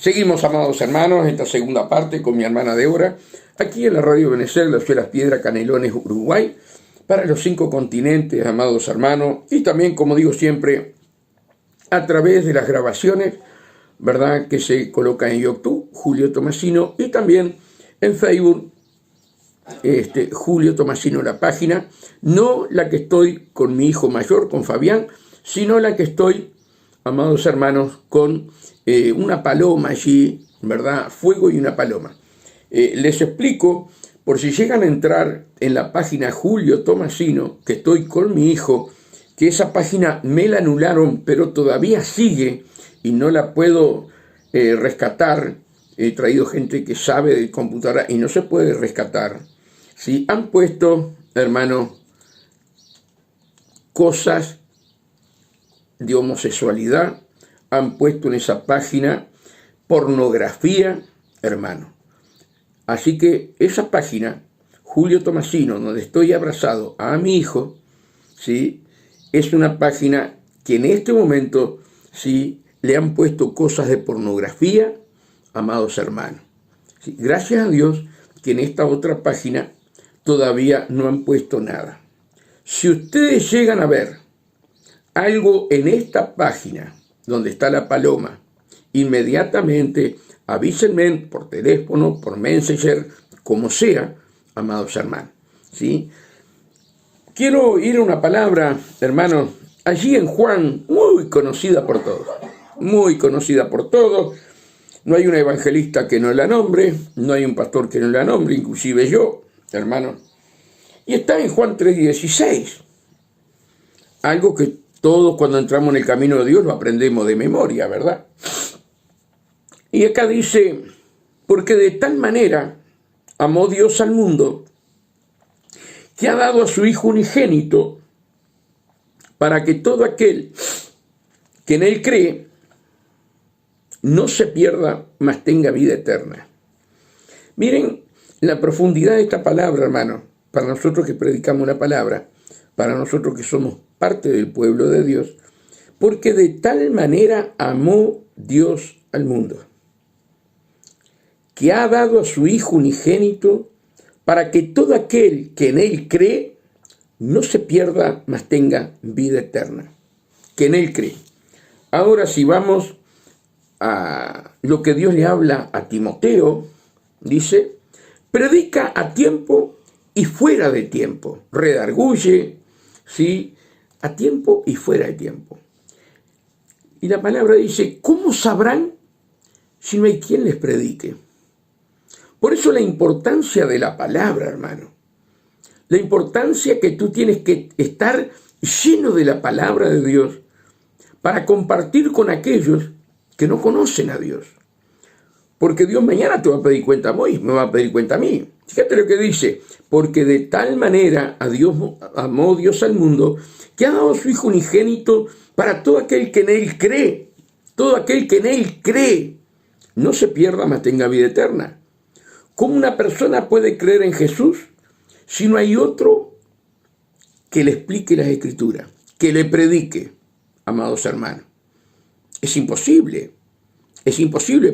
Seguimos, amados hermanos, esta segunda parte con mi hermana Débora, aquí en la Radio Benecer, Las Fieras Piedra, Canelones, Uruguay, para los 5 continentes, amados hermanos, y también, como digo siempre, a través de las grabaciones, ¿verdad?, que se colocan en YouTube, Julio Tomasino, y también en Facebook, Julio Tomasino, la página, no la que estoy con mi hijo mayor, con Fabián, sino la que estoy, amados hermanos, con una paloma allí, ¿verdad? Fuego y una paloma. Les explico, por si llegan a entrar en la página Julio Tomasino, que estoy con mi hijo, que esa página me la anularon, pero todavía sigue y no la puedo rescatar. He traído gente que sabe de computadora y no se puede rescatar. Si han puesto, hermano, cosas de homosexualidad, han puesto en esa página pornografía, hermano. Así que esa página, Julio Tomasino, donde estoy abrazado a mi hijo, ¿sí?, es una página que en este momento, ¿sí?, le han puesto cosas de pornografía, amados hermanos. ¿Sí? Gracias a Dios que en esta otra página todavía no han puesto nada. Si ustedes llegan a ver algo en esta página donde está la paloma, inmediatamente avísenme por teléfono, por Messenger, como sea, amados hermanos. ¿Sí? Quiero ir a una palabra, hermanos, allí en Juan, muy conocida por todos, muy conocida por todos. No hay un evangelista que no la nombre, no hay un pastor que no la nombre, inclusive yo, hermano. Y está en Juan 3:16, algo que todos cuando entramos en el camino de Dios lo aprendemos de memoria, ¿verdad? Y acá dice, porque de tal manera amó Dios al mundo, que ha dado a su Hijo unigénito, para que todo aquel que en Él cree no se pierda, mas tenga vida eterna. Miren la profundidad de esta palabra, hermano, para nosotros que predicamos la palabra, para nosotros que somos parte del pueblo de Dios, porque de tal manera amó Dios al mundo, que ha dado a su Hijo unigénito, para que todo aquel que en Él cree no se pierda, mas tenga vida eterna. Que en Él cree. Ahora, si vamos a lo que Dios le habla a Timoteo, dice, predica a tiempo y fuera de tiempo, redarguye, ¿sí?, a tiempo y fuera de tiempo. Y la palabra dice, ¿cómo sabrán si no hay quien les predique? Por eso la importancia de la palabra, hermano. La importancia que tú tienes que estar lleno de la palabra de Dios para compartir con aquellos que no conocen a Dios. Porque Dios mañana te va a pedir cuenta a vos, me va a pedir cuenta a mí. Fíjate lo que dice, porque de tal manera amó Dios al mundo, que ha dado a su Hijo unigénito para todo aquel que en Él cree. Todo aquel que en Él cree no se pierda, mas tenga vida eterna. ¿Cómo una persona puede creer en Jesús si no hay otro que le explique las Escrituras, que le predique, amados hermanos? Es imposible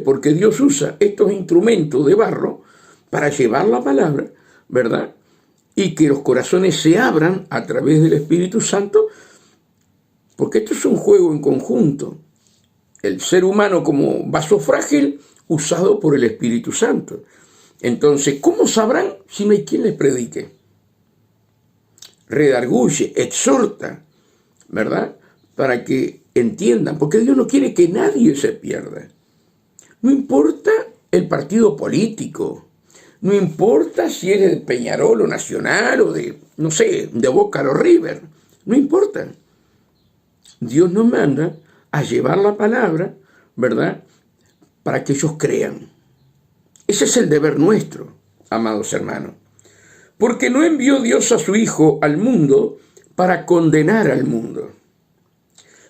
porque Dios usa estos instrumentos de barro para llevar la palabra, ¿verdad? Y que los corazones se abran a través del Espíritu Santo, porque esto es un juego en conjunto. El ser humano como vaso frágil usado por el Espíritu Santo. Entonces, ¿cómo sabrán si no hay quien les predique? Redarguye, exhorta, ¿verdad? Para que entiendan, porque Dios no quiere que nadie se pierda. No importa el partido político, no importa si eres de Peñarol o Nacional o de, no sé, de Boca o River, no importa. Dios nos manda a llevar la palabra, ¿verdad?, para que ellos crean. Ese es el deber nuestro, amados hermanos. Porque no envió Dios a su Hijo al mundo para condenar al mundo,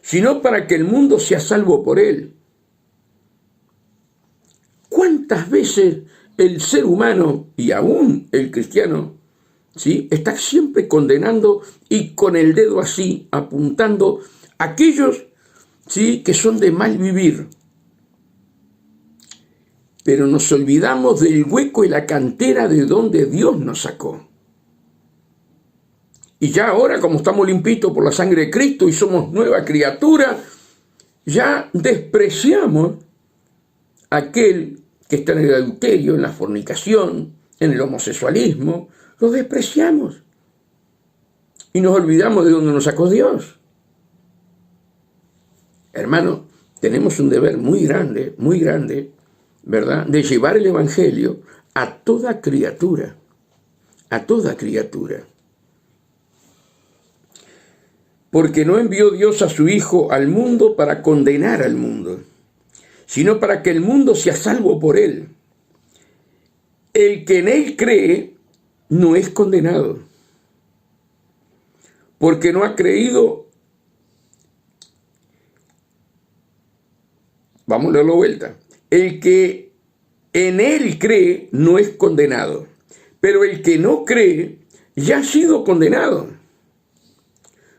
sino para que el mundo sea salvo por Él. ¿Cuántas veces el ser humano, y aún el cristiano, ¿sí?, está siempre condenando y con el dedo así, apuntando a aquellos, ¿sí?, que son de mal vivir? pero nos olvidamos del hueco y la cantera de donde Dios nos sacó. Y ya ahora, como estamos limpitos por la sangre de Cristo y somos nueva criatura, ya despreciamos a aquel que está en el adulterio, en la fornicación, en el homosexualismo. Lo despreciamos. Y nos olvidamos de dónde nos sacó Dios. Hermano, tenemos un deber muy grande, ¿verdad?, de llevar el Evangelio a toda criatura, a toda criatura. Porque no envió Dios a su Hijo al mundo para condenar al mundo, sino para que el mundo sea salvo por él. El que en él cree no es condenado, porque no ha creído. Vamos a darlo vuelta. El que en él cree no es condenado, pero el que no cree ya ha sido condenado,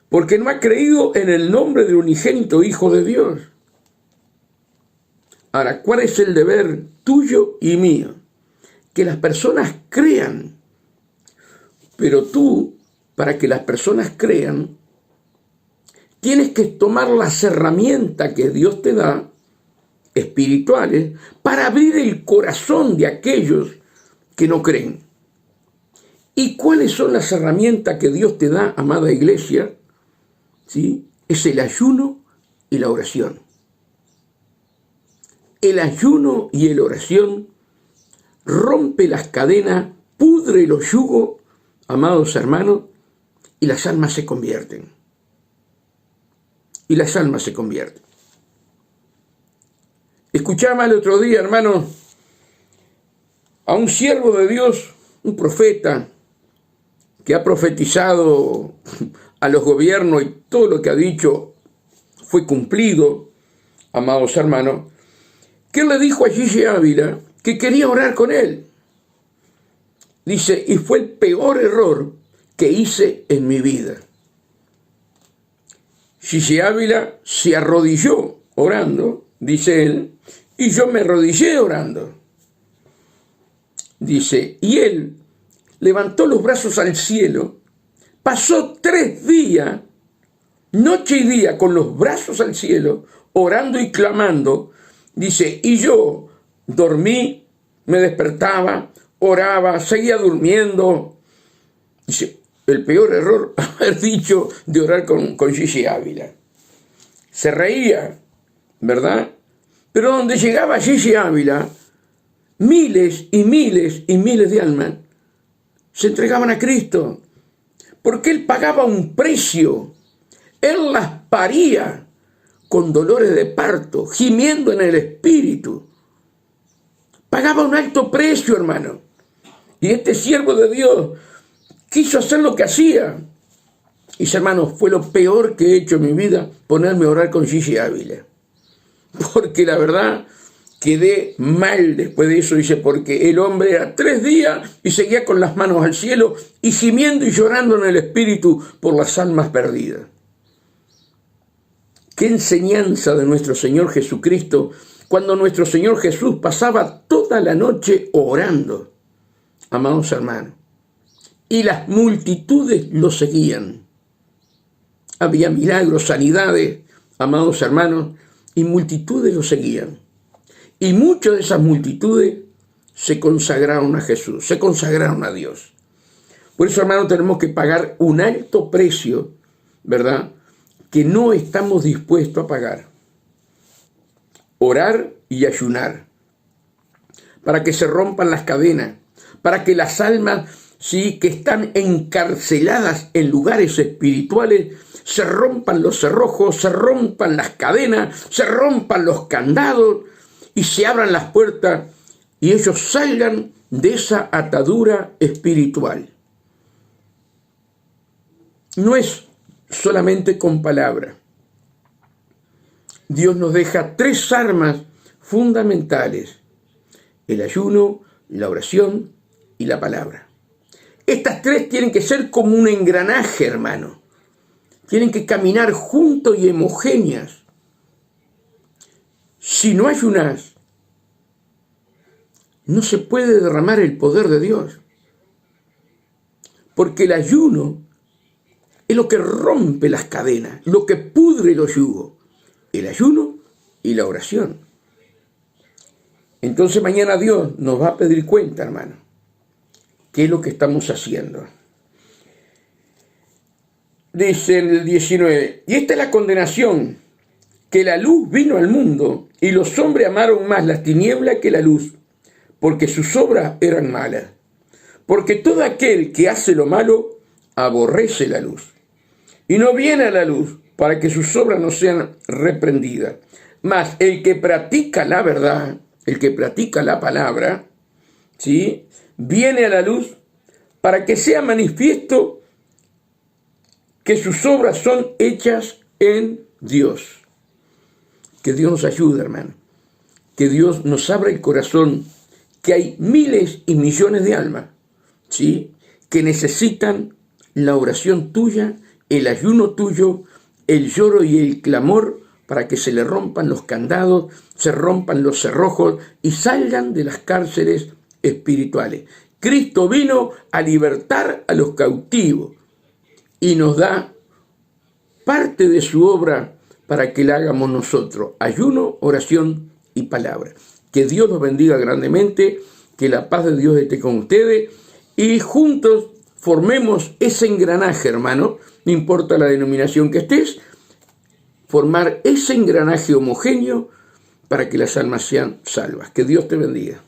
porque no ha creído en el nombre del unigénito Hijo de Dios. Ahora, ¿cuál es el deber tuyo y mío? Que las personas crean. Pero tú, para que las personas crean, tienes que tomar las herramientas que Dios te da, espirituales, para abrir el corazón de aquellos que no creen. ¿Y cuáles son las herramientas que Dios te da, amada iglesia? ¿Sí? Es el ayuno y la oración. El ayuno y la oración rompe las cadenas, pudre los yugos, amados hermanos, y las almas se convierten. Y las almas se convierten. Escuchaba el otro día, hermano, a un siervo de Dios, un profeta, que ha profetizado a los gobiernos y todo lo que ha dicho fue cumplido, amados hermanos, que él le dijo a Gigi Ávila que quería orar con él. Dice, y fue el peor error que hice en mi vida. Gigi Ávila se arrodilló orando, dice él, y yo me arrodillé orando. Dice, y él levantó los brazos al cielo, pasó 3 días, noche y día, con los brazos al cielo, orando y clamando. Dice, y yo dormí, me despertaba, oraba, seguía durmiendo. Dice, el peor error haber dicho de orar con Gigi Ávila. Se reía, ¿verdad? Pero donde llegaba Gigi Ávila, miles y miles y miles de almas se entregaban a Cristo, porque Él pagaba un precio. Él las paría con dolores de parto, gimiendo en el espíritu. Pagaba un alto precio, hermano. Y este siervo de Dios quiso hacer lo que hacía. Y dice, hermano, fue lo peor que he hecho en mi vida, ponerme a orar con Gigi Ávila. Porque la verdad, quedé mal después de eso, dice, porque el hombre era 3 días y seguía con las manos al cielo y gimiendo y llorando en el espíritu por las almas perdidas. Qué enseñanza de nuestro Señor Jesucristo, cuando nuestro Señor Jesús pasaba toda la noche orando, amados hermanos, y las multitudes lo seguían. Había milagros, sanidades, amados hermanos, y multitudes lo seguían. Y muchas de esas multitudes se consagraron a Jesús, se consagraron a Dios. Por eso, hermano, tenemos que pagar un alto precio, ¿verdad?, que no estamos dispuestos a pagar. Orar y ayunar, para que se rompan las cadenas, para que las almas, sí, que están encarceladas en lugares espirituales, se rompan los cerrojos, se rompan las cadenas, se rompan los candados y se abran las puertas y ellos salgan de esa atadura espiritual. No es solamente con palabra. Dios nos deja 3 armas fundamentales: el ayuno, la oración y la palabra. Estas 3 tienen que ser como un engranaje, hermano. Tienen que caminar juntos y homogéneas. Si no ayunas, no se puede derramar el poder de Dios. Porque el ayuno es lo que rompe las cadenas, lo que pudre los yugos. El ayuno y la oración. Entonces mañana Dios nos va a pedir cuenta, hermano. ¿Qué es lo que estamos haciendo? Dice en el 19, y esta es la condenación, que la luz vino al mundo, y los hombres amaron más las tinieblas que la luz, porque sus obras eran malas. Porque todo aquel que hace lo malo, aborrece la luz, y no viene a la luz, para que sus obras no sean reprendidas. Mas el que practica la verdad, el que practica la palabra, ¿sí?, viene a la luz, para que sea manifiesto que sus obras son hechas en Dios. Que Dios nos ayude, hermano. Que Dios nos abra el corazón, que hay miles y millones de almas, ¿sí?, que necesitan la oración tuya, el ayuno tuyo, el lloro y el clamor, para que se le rompan los candados, se rompan los cerrojos y salgan de las cárceles espirituales. Cristo vino a libertar a los cautivos y nos da parte de su obra para que la hagamos nosotros. Ayuno, oración y palabra. Que Dios los bendiga grandemente, que la paz de Dios esté con ustedes y juntos formemos ese engranaje, hermano, no importa la denominación que estés, formar ese engranaje homogéneo para que las almas sean salvas. Que Dios te bendiga.